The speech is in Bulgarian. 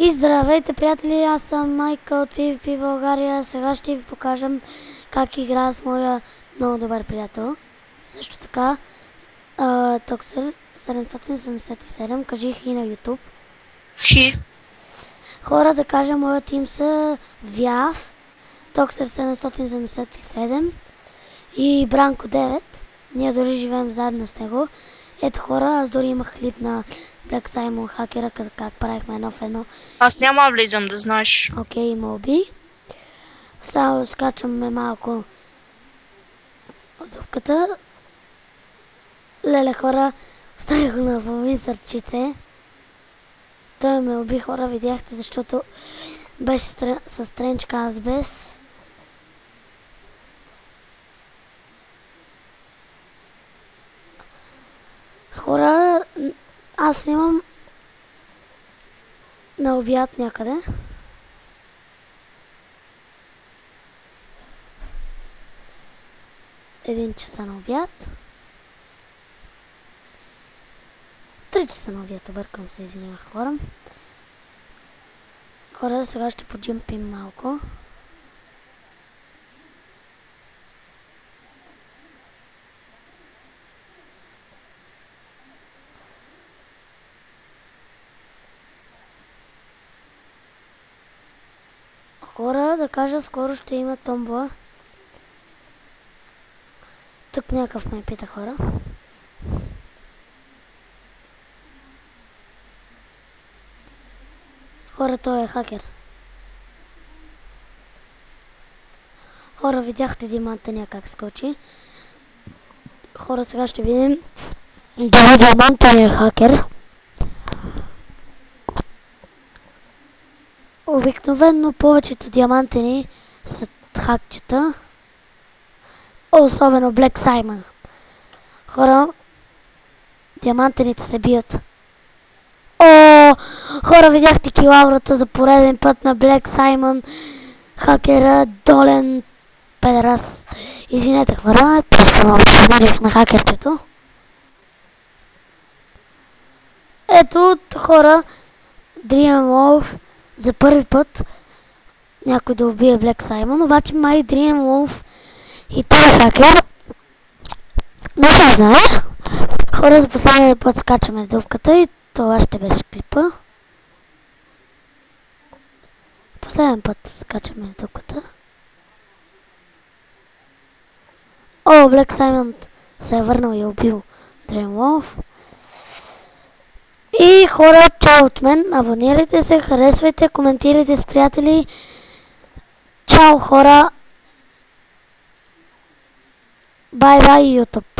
И здравейте, приятели, аз съм Майка от PvP България. Сега ще ви покажем как играя с моя много добър приятел. Също така, Toxer 777, кажих и на YouTube. Хора, да кажа, моят тим са Вяв, Toxer 777 и Бранко 9. Ние дори живеем заедно с него. Ето хора, аз дори имах клип на Black Simon хакера, как правихме едно в едно. Аз няма да влизам, да знаеш. Окей, моби. Само скачаме малко в дупката. Леле хора, оставих го на половин сърчице. Той ме уби, хора, видяхте, защото беше с тренчка, аз без. Хора, аз снимам на обяд някъде. Един часа на обяд. 3 часа на обяд, объркам се, извинявах хора. Хора, сега ще поджимпим малко. Хора, да кажа, скоро ще има томбола. Тук някакъв ме пита, хора. Хора, той е хакер. Хора, видяхте диамантения как скочи. Хора, сега ще видим дали диамантения е хакер. Обикновено повечето диамантени са хакчета. Особено Black Simon. Хора, диамантените се бият. О, хора, видяхте килаурата за пореден път на Black Simon. Хакера, долен педерас. Извинете, хора, просто много помирих на хакерчето. Ето, хора, Dream Wolf за първи път някой да убие Black Simon, обаче май Dream Wolf и той е хакер. Не се знае. Хора, за последния път скачаме в дупката и това ще беше клипа. Последен път скачаме в дупката. О, Black Simon се е върнал и убил Dream Wolf. И хора, чао от мен. Абонирайте се, харесвайте, коментирайте с приятели. Чао хора. Бай-бай, YouTube.